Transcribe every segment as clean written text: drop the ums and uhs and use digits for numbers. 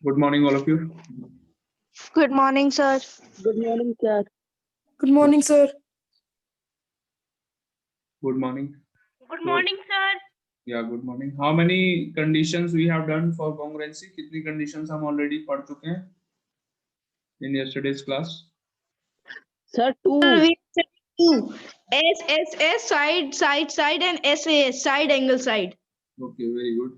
Good morning, all of you. Good morning, sir. Good morning, sir. Good morning, sir. Good morning. Good morning, sir. Yeah, good morning. How many conditions we have done for congruency? कितनी conditions हम already पढ़ चुके हैं in yesterday's class? Sir, two. We said two. S, side, and SAS, side angle side. Okay, very good.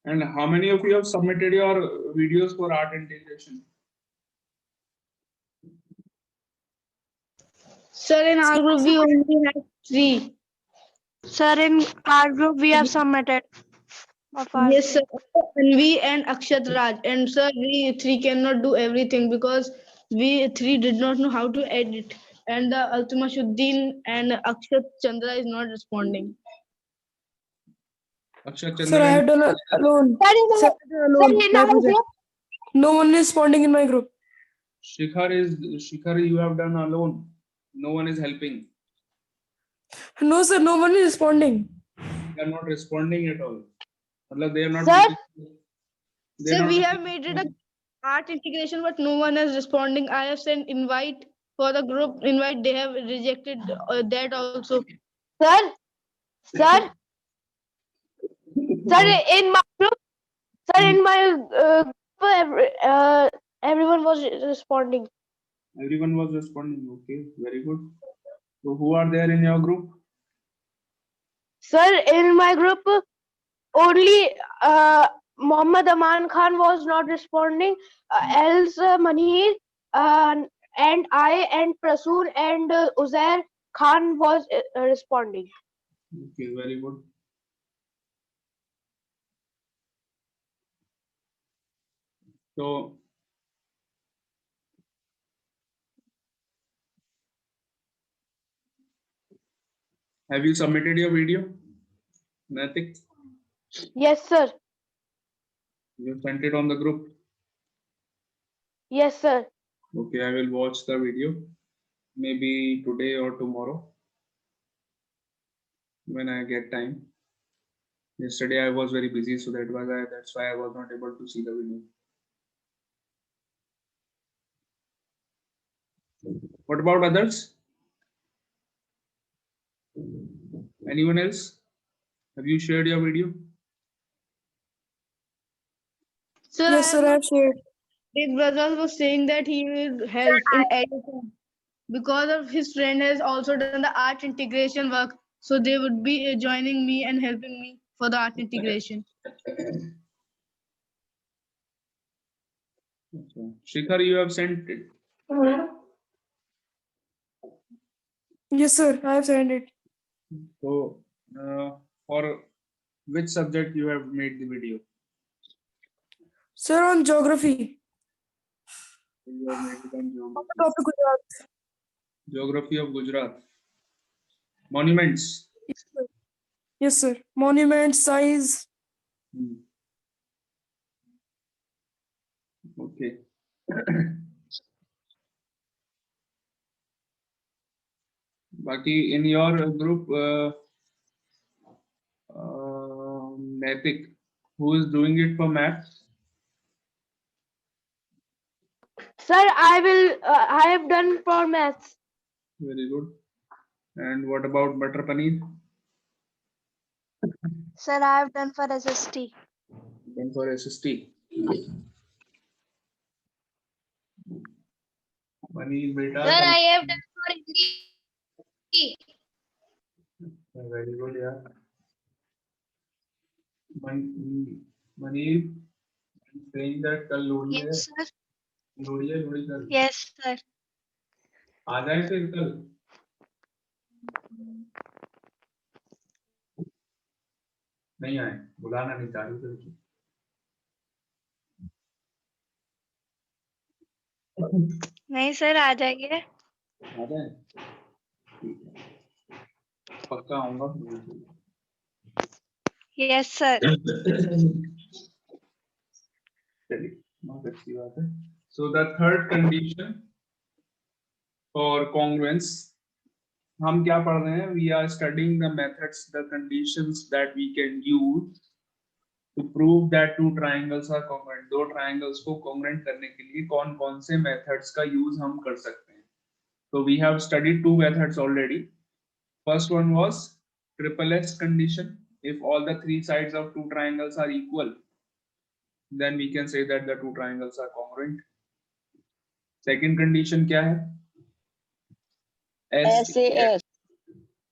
And how many of you have submitted your videos for art integration? Sir, in our group we only have 3. Sir, in our group we have submitted. Yes, sir. Anvi and Akshat Raj. And sir, we 3 cannot do everything because we 3 did not know how to edit. And the Ultima Shuddin and Akshat Chandra is not responding. Akshat Sir, I have Chandra. done alone. Sir, I have done alone. My project. No one is responding in my group. Shikhar, you have done alone. No one is helping. No, sir, no one is responding. They are not responding at all. मतलब they are not. Sir? They are So not we have made it a art integration, but no one is responding. I have sent invite for the group invite. They have rejected that also. Sir, sir, in my group, everyone was responding. Everyone was responding. Okay, very good. So who are there in your group? Sir, in my group, only Muhammad Aman Khan was not responding. Else Manir and I and Prasoon and Uzair Khan was responding. Okay, very good. So have you submitted your video, Natik? Yes, sir. You sent it on the group. Yes, sir. Okay, I will watch the video maybe today or tomorrow when I get time. Yesterday I was very busy, so that's why I was not able to see the video. What about others? Anyone else? Have you shared your video? Sir, Yes, sir, I have shared. Big brother was saying that he will help in editing because of his friend has also done the art integration work. So they would be joining me and helping me for the art integration. Okay. Shikhar, you have sent it. Yes, sir, I have sent it. So for which subject you have made the video? Sir, on geography. You have made it on geography. Topic Gujarat. Geography of Gujarat. Monuments. Yes, sir. Yes, sir. Monument size. Okay. Baki, in your group, Natik, who is doing it for maths? Sir, I have done for maths. Very good. And what about Butter Paneer? Sir, I have done for SST. Done for SST. Paneer beta. Sir, I have done for Hindi. Very good, yeah. Maneer saying that कल लोहड़ी है. Yes, sir. Lohri है, लोहड़ी कल. Yes, sir. आ जाए फिर कल. नहीं आए, बुलाना नहीं चालू करके. नहीं सर, आ जाइए. आ जाए. पक्का आऊंगा. Yes, sir. चलिए, बहुत अच्छी बात है. So the third condition for congruence, हम क्या पढ़ रहे हैं? We are studying the methods, the conditions that we can use to prove that two triangles are congruent, दो triangles को congruent करने के लिए कौन कौन से methods का use हम कर सकते हैं. So we have studied two methods already. First one was triple S condition. If all the three sides of two triangles are equal, then we can say that the two triangles are congruent. Second condition क्या है? SAS.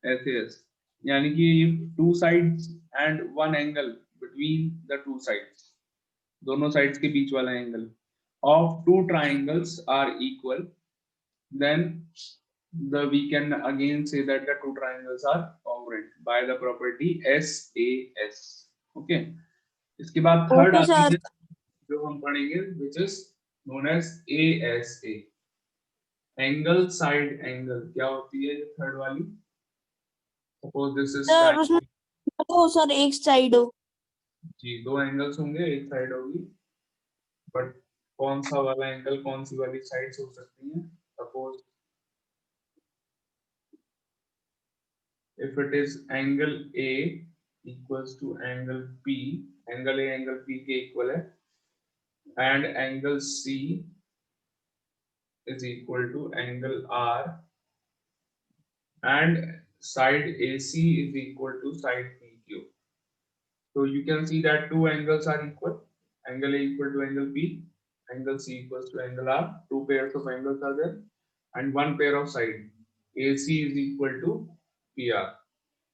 SAS. यानी कि two sides and one angle between the two sides. दोनों sides के बीच वाला angle of two triangles are equal, then we can again say that the two triangles are congruent by the property SAS. Okay. इसके बाद third Okay, sir. जो हम पढ़ेंगे which is known as ASA. Angle side angle क्या होती है ये third वाली? Suppose this is सर उसमें तो सर एक साइड हो. जी दो एंगल्स होंगे, एक साइड होगी, बट कौन सा वाला एंगल कौन सी वाली साइड्स हो सकती हैं? Suppose if it is angle A equals to angle P, angle A angle P के इक्वल है, and angle C is equal to angle R, and side AC is equal to side PQ. So you can see that two angles are equal. Angle A equal to angle P, angle C equals to angle R. Two pairs of angles are there, and one pair of side AC is equal to PR.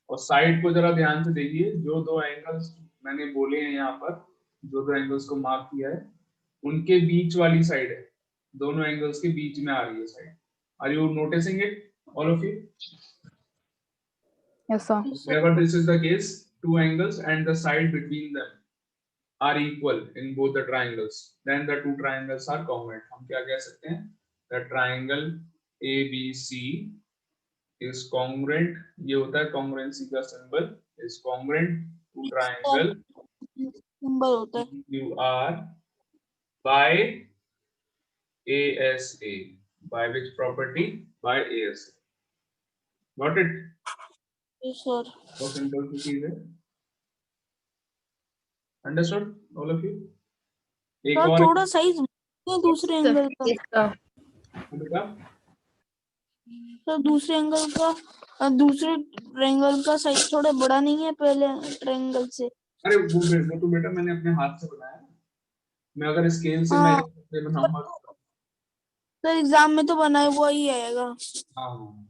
और side को जरा ध्यान से देखिए, जो दो angles मैंने बोले हैं यहाँ पर, जो दो एंगल्स को मार्क किया है, उनके बीच वाली साइड है, दोनों एंगल्स के बीच में आ रही है side. Are you noticing it, all of you? Yes, sir. Whenever this is the case, two angles and the side between them are equal in both the triangles, then the two triangles are congruent. हम क्या कह सकते हैं? The triangle ABC is congruent. ये होता है congruency का symbol, is congruent to triangle symbol होता है. QR by ASA. By which property? By ASA. Got it? Yes, sir. बहुत simple सी चीज है. Understood, all of you? एक सर और थोड़ा साइज दूसरे एंगल का. बेटा, सर दूसरे ट्रायंगल का साइज थोड़ा बड़ा नहीं है पहले ट्रायंगल से? अरे वो तो बेटा मैंने अपने हाथ से बनाया. मैं अगर स्केल से हाँ. मैं बनाऊंगा तो सर एग्जाम में तो बना हुआ ही आएगा. हाँ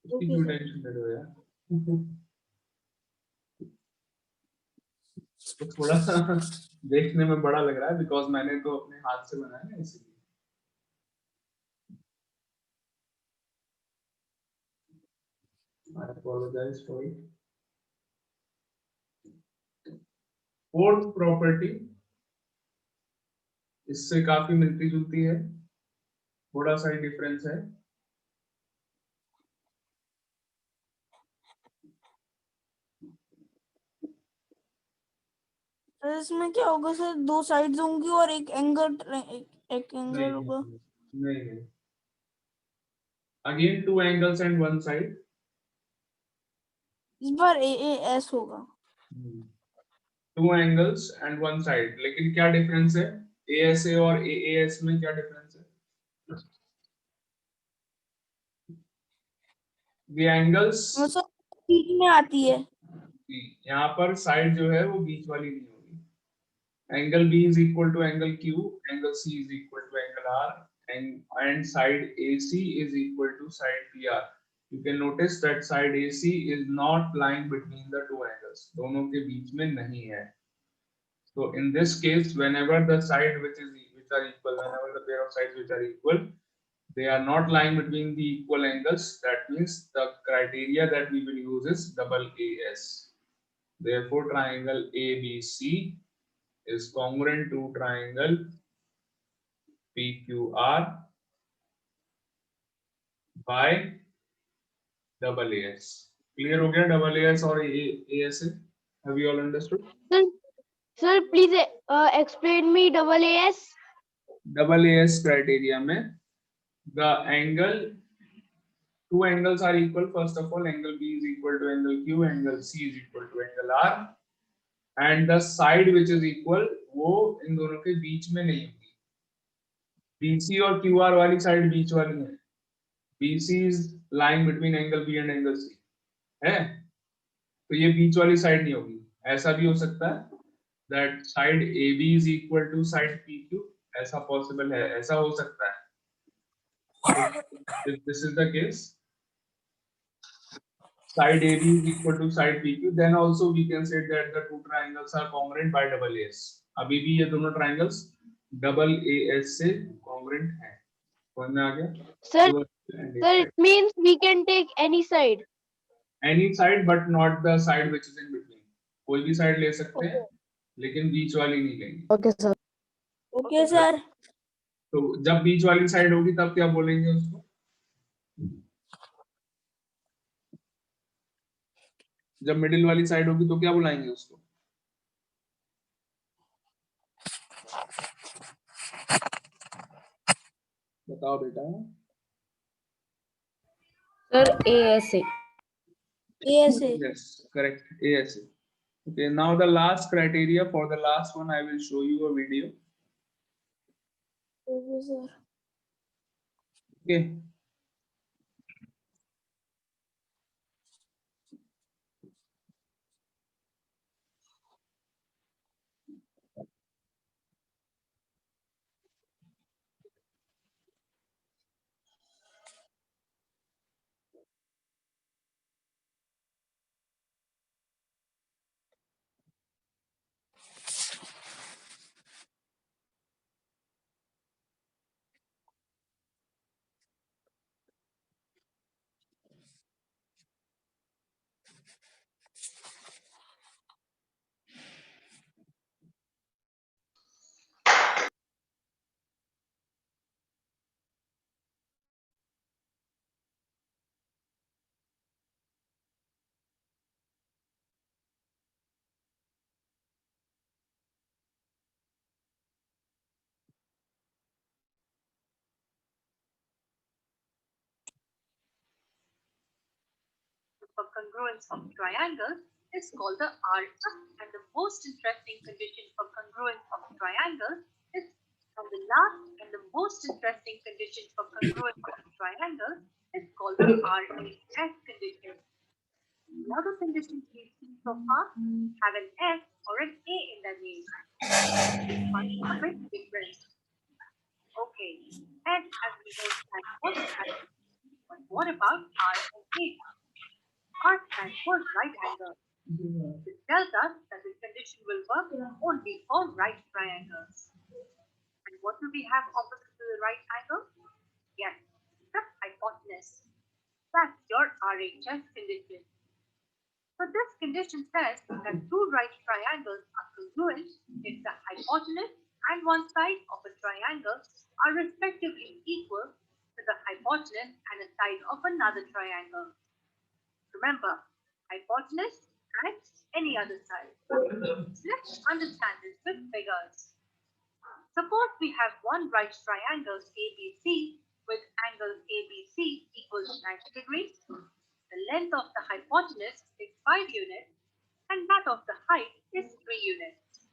उसकी क्यों टेंशन ले रहे हो यार? तो थोड़ा सा देखने में बड़ा लग रहा है बिकॉज मैंने तो अपने हाथ से बनाया है इसलिए. I apologize for it. Fourth property इससे काफी मिलती जुलती है, थोड़ा सा ही डिफरेंस है. सर इसमें क्या होगा सर? दो साइड्स होंगी और एक एंगल होगा. नहीं. Again two angles and one side. इस बार AAS होगा. Two angles and one side. लेकिन क्या डिफरेंस है ASA और AAS में? क्या डिफरेंस है? The angles मतलब बीच में आती है. यहाँ पर साइड जो है वो बीच वाली नहीं होगी. Angle B is equal to angle Q, angle C is equal to angle R, and side AC is equal to side PR. You can notice that side AC is not lying between the two angles. दोनों के बीच में नहीं है. So in this case, whenever the side which are equal, whenever the pair of sides which are equal, they are not lying between the equal angles. That means the criteria that we will use is double AS. Therefore, triangle ABC is congruent to triangle PQR by double AS. Clear हो गया double AS और ASA? Have you all understood? Sir, please explain me double AS. Double AS criteria में the angle, two angles are equal. First of all, angle B is equal to angle Q, angle C is equal to angle R. And the side which is equal वो इन दोनों के बीच में नहीं होगी। BC और QR वाली side बीच वाली है। BC is lying between angle B and angle C है, तो ये बीच वाली साइड नहीं होगी। ऐसा भी हो सकता है that side AB is equal to side PQ, ऐसा पॉसिबल है, ऐसा हो सकता है। If this is the case, side AB is equal to side PQ, then also we can say that the two triangles are congruent by double AS. अभी भी ये दोनों triangles double AS से congruent हैं। समझ में आ गया? Sir, Two and sir, A it means we can take any side. any side but not the side which is in between. कोई भी side ले सकते हैं, लेकिन बीच वाली नहीं लेंगे। Okay, sir. Okay, sir. तो जब बीच वाली साइड होगी तब क्या बोलेंगे उसको? जब मिडिल वाली साइड होगी तो क्या बुलाएंगे उसको? बताओ बेटा। Sir, ASA. ASA. Yes, correct. ASA. Okay, now the last criteria. For the last one, I will show you a video. Okay, sir. Okay. For congruence of triangles is called the arc, and the most interesting condition for congruence of triangles is, and the last and the most interesting condition for congruence of triangles is called the RHS condition. The other conditions we've seen so far have an S or an A in their name. One a bit different. Okay, and as we know, what about R and A? R stands for right angle. This tells us that this condition will work only for right triangles. And what do we have opposite to the right angle? Yes, the hypotenuse. That's your RHS condition. So this condition says that two right triangles are congruent if the hypotenuse and one side of a triangle are respectively equal to the hypotenuse and a side of another triangle. Remember, hypotenuse and any other side. Let's understand this with figures. Suppose we have one right triangle ABC with angle ABC equals 90 degrees. The length of the hypotenuse is 5 units and that of the height is 3 units.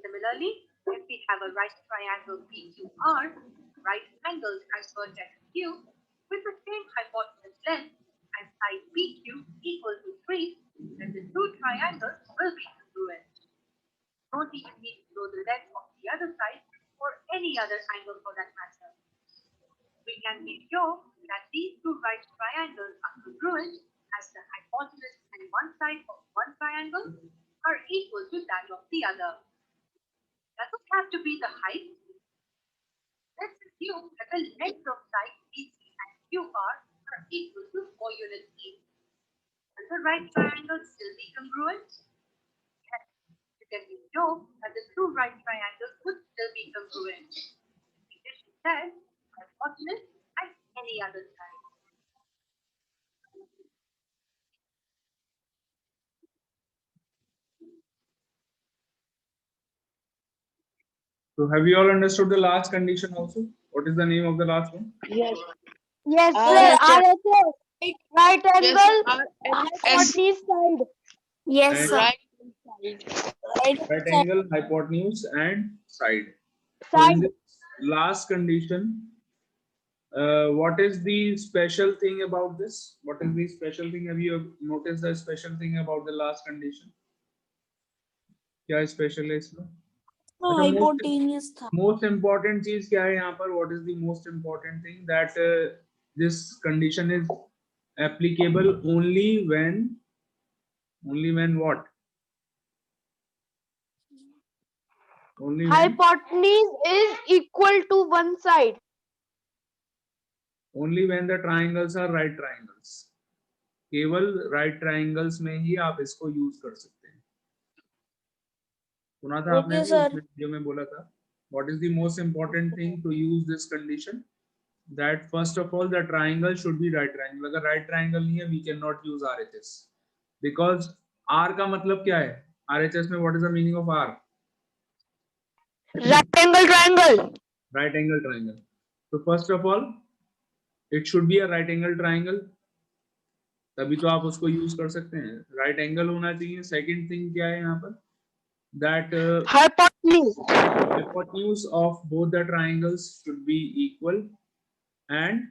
Similarly, if we have a right triangle PQR, right angles at vertex Q with the same hypotenuse length and side PQ equal to 3, then the two triangles will be congruent. Don't even need to know the length of the other side or any other angle for that matter. We can be sure that these two right triangles are congruent as the hypotenuse and one side of one triangle are equal to that of the other. Does it have to be the height? Let's assume that the length of side BC and QR are equal to 4 units each. Will the right triangle still be congruent? Yes, you can be sure that the two right triangles would still be congruent. The condition says hypotenuse and any other side. So have you all understood the last condition also? What is the name of the last one? Yes. Yes, sir. RHS. Right angle. Hypotenuse side. Yes, And- sir. Right. Right angle, hypotenuse, and side. So Side. in this last condition, what is the special thing about this? What is the special thing? Have you noticed the special thing about the last condition? क्या special है इसमें? अच्छा, hypotenuse था. most important चीज क्या है यहाँ पर? What is the most important thing? That this condition is applicable only when what? Only when Hypotenuse is equal to one side. the triangles are right triangles. केवल right triangles में ही आप इसको use कर सकते हैं. सुना था आपने? वीडियो में बोला था. What is the most important thing to use this condition? That first of all the triangle should be right triangle. अगर right triangle नहीं है, we cannot use RHS because R का मतलब क्या है? RHS में what is the meaning of R? Right angle triangle. Right angle triangle. So first of all, it should be a right angle triangle. तभी तो आप उसको यूज कर सकते हैं. Right angle होना चाहिए. Second thing क्या है यहाँ पर? That hypotenuse of both the triangles should be equal, and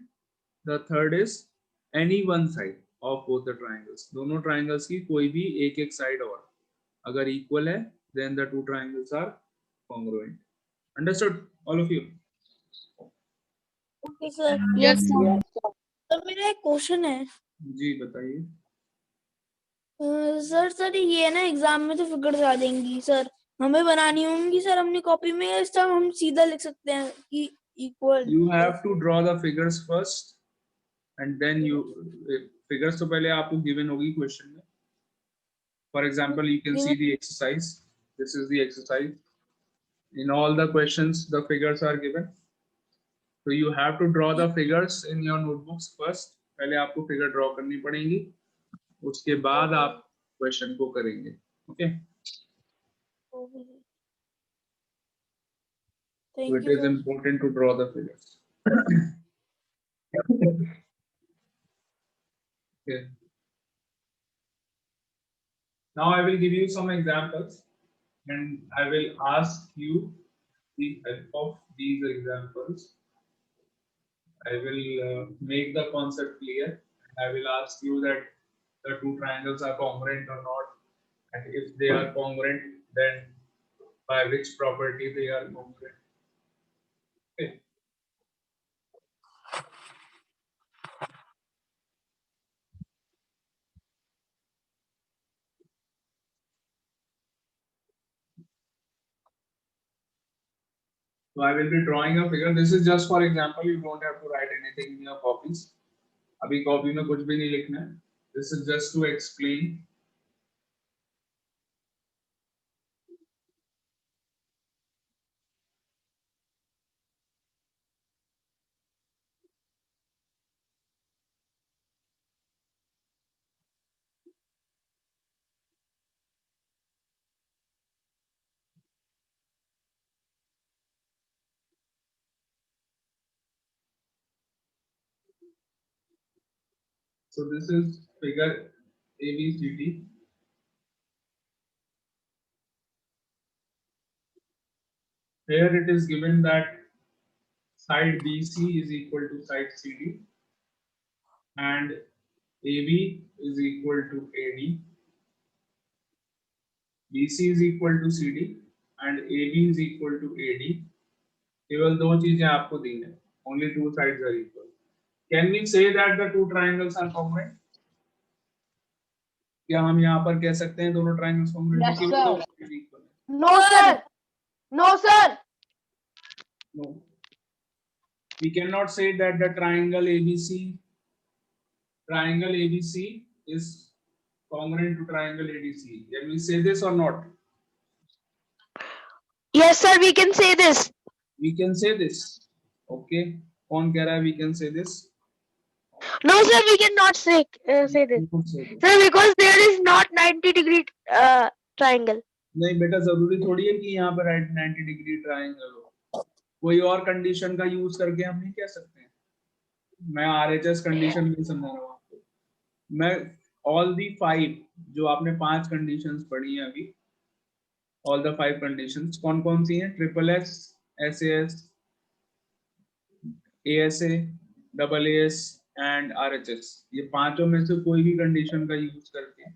the third is any one side of both the triangles. दोनों triangles की कोई भी एक side और अगर equal है, then the two triangles are congruent. Understood, all of you? Okay, sir. Yes, sir. तो मेरा एक क्वेश्चन है. जी बताइए. सर ये ना एग्जाम में तो फिगर्स आ जाएंगी सर, हमें बनानी होंगी सर अपनी कॉपी में, इस टाइम हम सीधा लिख सकते हैं कि equal. You have to draw the figures first and then you figures तो पहले आपको given होगी question में. For example, you can see the exercise. This is the exercise. In all the questions, the figures are given. So you have to draw the figures in your notebooks first. पहले आपको figure draw करनी पड़ेगी. उसके बाद आप question को करेंगे. Okay? So it is important to draw the figures. Okay. Now I will give you some examples and I will ask you the help of these examples. I will make the concept clear. I will ask you that the two triangles are congruent or not, and if they are congruent, then by which property they are congruent. Okay. So I will be drawing a figure. This is just for example. You don't have to write anything in your copies. अभी copy में कुछ भी नहीं लिखना है. This is just to explain. So this is figure ABCD. Here it is given that side BC is equal to side CD and AB is equal to AD. BC is equal to CD and AB is equal to AD. केवल दो चीजें आपको दी हैं. Only two sides are equal. Can we say that the two triangles are congruent? क्या हम यहाँ पर कह सकते हैं दोनों triangles congruent हैं? Yes, sir. No, sir. No, sir. No. We cannot say that the triangle ABC is congruent to triangle ADC. Can we say this or not? Yes, sir. We can say this. We can say this. Okay. कौन कह रहा है we can say this? No, sir. We cannot say this. Sir, because there is not 90-degree triangle. नहीं बेटा, जरूरी थोड़ी है कि यहाँ पर 90 डिग्री ट्रायंगल हो. कोई और कंडीशन का यूज करके हम नहीं कह सकते हैं. मैं RHS कंडीशन नहीं समझा रहा हूँ आपको. मैं all the 5 जो आपने 5 कंडीशंस पढ़ी हैं अभी, ऑल द 5 कंडीशंस कौन कौन सी हैं? Triple S, SAS, ASA, double AS and RHS। ये पांचों में से कोई भी कंडीशन का यूज करके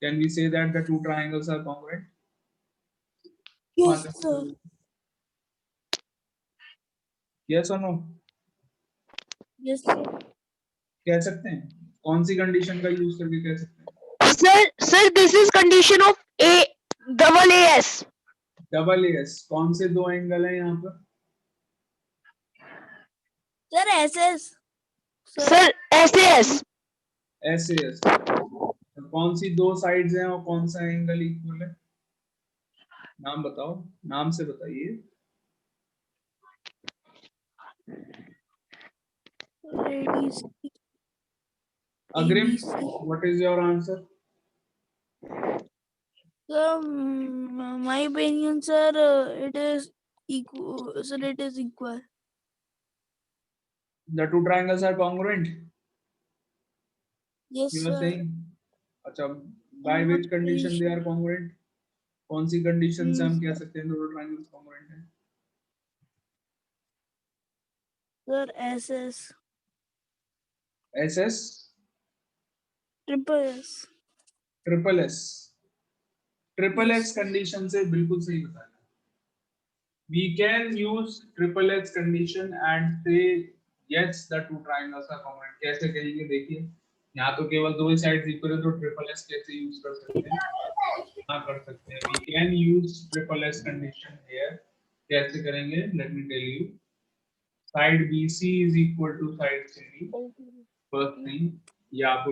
can we say that the two triangles are congruent? Yes, sir. Yes और नो? Yes, sir. कह सकते हैं, कौन सी कंडीशन का यूज करके कह सकते हैं? Sir, this is condition of double AS. Double AS कौन से दो एंगल हैं यहाँ पर? Sir, SS. Sir, SAS. SAS। तो कौन सी दो साइड्स हैं और कौन सा एंगल इक्वल है? नाम बताओ, नाम से बताइए। ADC. अग्रिम, ABC. What is your answer? Sir, my opinion, sir, it is equal. Sir, it is equal. The two triangles are congruent, Yes, you are sir. saying? अच्छा, by I'm which not condition very they are congruent? कौन सी condition से हम Hmm. कह सकते हैं दोनों triangles congruent हैं? Sir, SS. SS, Triple S. Triple S। Triple Yes, S sir. Condition से बिल्कुल सही बताया। We can use triple S condition and say yes, the two triangles are congruent। कैसे कहेंगे देखिए, यहाँ तो केवल दो ही साइड्स इक्वल है, तो ट्रिपल S कैसे यूज कर सकते हैं? हाँ कर सकते हैं, we can use triple S condition here। कैसे करेंगे? Let me tell you। Side BC is equal to side CD। First thing, ये आपको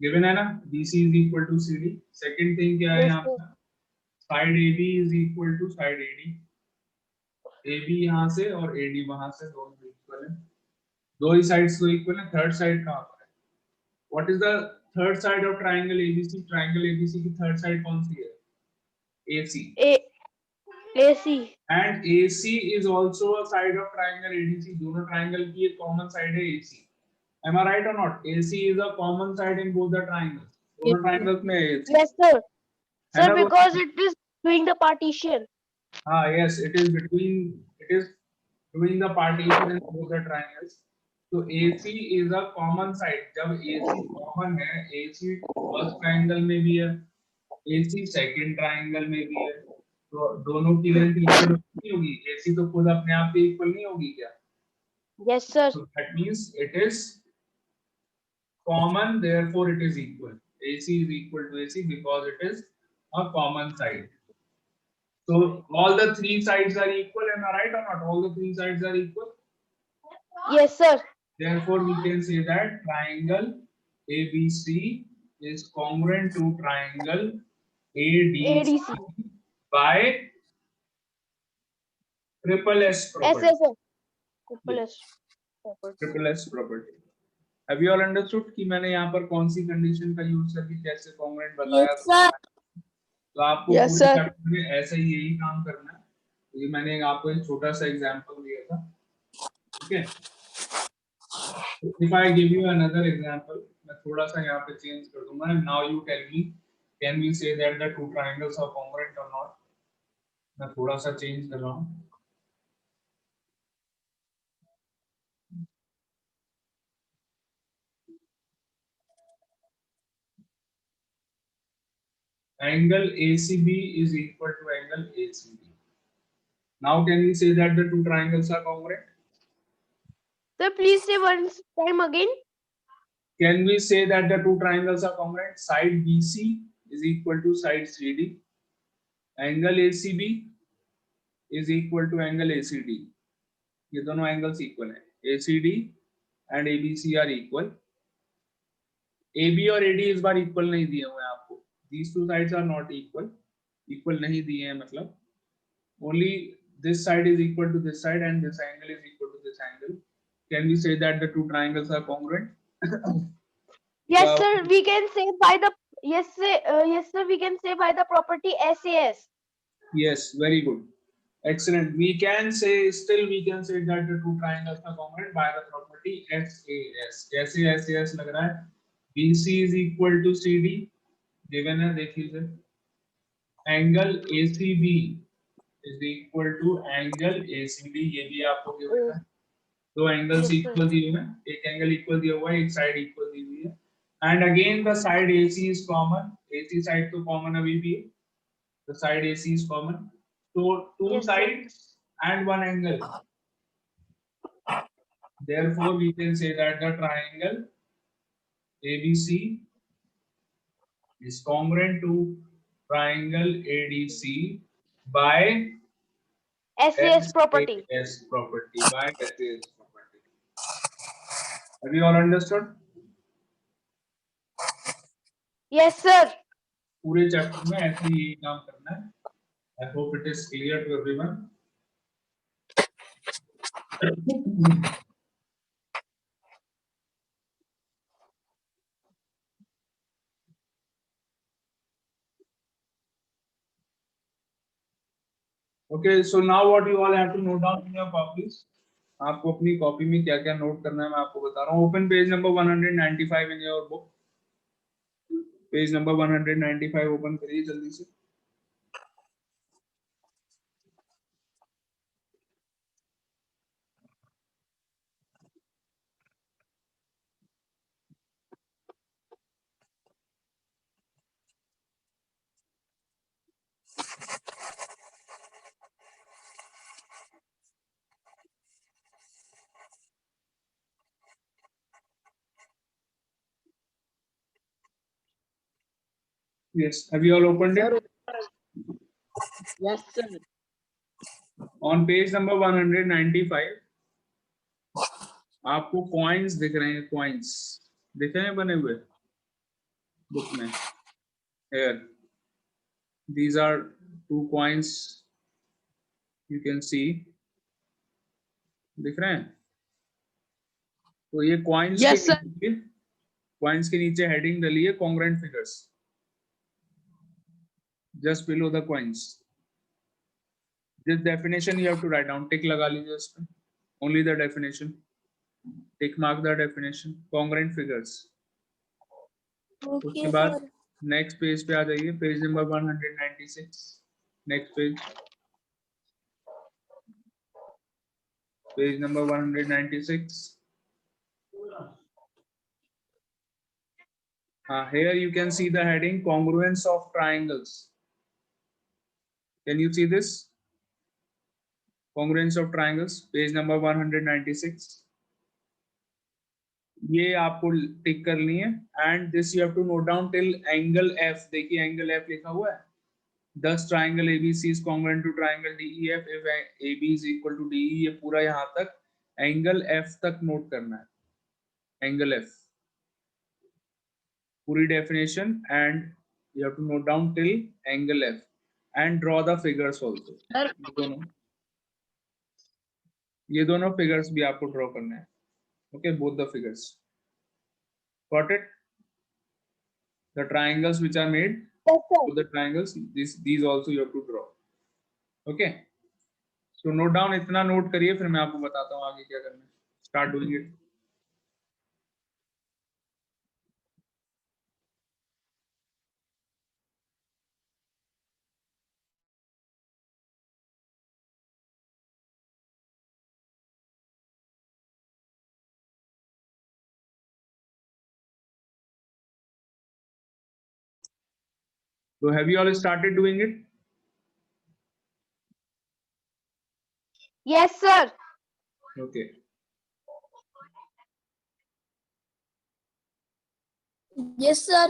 given है ना? BC is equal to CD। Second thing क्या है Yes, यहाँ sir. पर? Side AB is equal to side AD। AB यहाँ से और AD वहां से, दोनों इक्वल है, दो ही साइड्स तो इक्वल है। थर्ड साइड कहाँ पर है? What is the third side of triangle ABC? Triangle ABC की थर्ड साइड कौन सी है? AC। AC. And AC is also a side of triangle ADC। दोनों ट्रायंगल की एक कॉमन साइड है AC। Am I right or not? AC is a common side in both the triangles। दोनों triangles में AC Yes, sir. है Sir, ना? because it is doing the partition. हाँ, yes, it is doing the partition in both the triangles। तो AC is a common side। जब AC common है, AC first triangle में भी है, AC सेकंड ट्रायंगल में भी है, तो दोनों की लेंथ इक्वल नहीं होगी? AC तो खुद अपने आप पे इक्वल नहीं होगी क्या? Yes, sir. So that means it is common, therefore it is equal। AC is equal to AC because it is a common side। So all the three sides are equal, am I right or not? All the three sides are equal। Yes, sir. Therefore we can say that triangle ABC is congruent to triangle ADC ADC. by triple S property। SSS. Triple S. Triple S property। Have you all understood कि मैंने यहाँ पर कौन सी condition का use करके कैसे congruent बताया? Yes, sir. तो आपको Yes, पूरे sir. चैप्टर में ऐसे ही यही काम करना है। ये मैंने आपको एक छोटा सा एग्जांपल दिया था, ठीक है? If I give you another example, मैं थोड़ा सा यहाँ पे चेंज कर दूंगा। Now you tell me, can we say that the two triangles are congruent or not? मैं थोड़ा सा चेंज कर रहा हूँ। Angle ACB is equal to angle ACB। Now can we say that the two triangles are congruent? Sir, please say one time again. Can we say that the two triangles are congruent? Side BC is equal to side CD। Angle ACB is equal to angle ACD। ये दोनों angles equal हैं। ACD and ABC are equal। AB और AD इस बार equal नहीं दिए हुए हैं आपको। These two sides are not equal। Equal नहीं दिए हैं मतलब only this side is equal to this side and this angle is equal to this angle। Can we say that the two triangles are congruent? Yes, Wow. sir. We can say by the yes, sir. We can say by the property SAS. Yes, very good, excellent। We can say that the two triangles are congruent by the property SAS। कैसे SAS लग रहा है? BC is equal to CD given है, देखिए sir. Angle ACB is equal to angle ACD, ये भी आपको given है। दो एंगल्स Yes, sir. इक्वल दिए हुए हैं, एक एंगल इक्वल दिया हुआ है, एक साइड इक्वल दी हुई है। And again the side AC is common, AC side तो कॉमन अभी भी है, the side AC is common, so two Yes, sir. sides and one angle, therefore we can say that the triangle ABC is congruent to triangle ADC by SAS property. SAS property, by SAS property. Have you all understood? Yes, sir. पूरे chapter में ऐसे ही यही काम करना है। I hope it is clear to everyone. Okay, so now what you all have to note down in your copies. आपको अपनी copy में क्या क्या नोट करना है मैं आपको बता रहा हूँ। Open page number 195 in your book, page number 195 open करिए जल्दी से। Yes, have you all opened it? Yes, sir. On page number 195 आपको कॉइन्स दिख रहे हैं, कॉइन्स दिख रहे हैं बने हुए बुक में। Here, these are two coins, you can see, दिख रहे हैं। तो ये कॉइन्स Yes, sir. कॉइन्स के नीचे हेडिंग डली है congruent figures, just below the coins. This definition you have to write down, tick लगा लीजिए इस पे, only the definition, tick mark the definition, congruent figures. उसके Okay, बाद sir. नेक्स्ट पेज पे आ जाइए, page number 196, next page, page number 196. Here you can see the heading congruence of triangles. Can you see this? Congruence of triangles, page number 196. ये आपको tick करनी है and this you have to note down till angle F। देखिए angle F लिखा हुआ है। Thus triangle ABC is congruent to triangle DEF if AB is equal to DE। ये पूरा यहाँ तक एंगल F तक नोट करना है, एंगल F पूरी definition, and you have to note down till angle F and draw the figures also। ये दोनों फिगर्स भी आपको ड्रॉ करने हैं। Okay, both the figures. Got it? The triangles which are made, Yes, sir. the triangles, these also you have to draw. Okay. So note down, इतना note करिए, फिर मैं आपको बताता हूँ आगे क्या करना है। Start doing it. So have you all started doing it? Yes, sir. Okay. Yes, sir.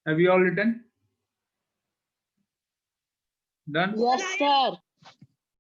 Have you all written? Done? Yes, sir.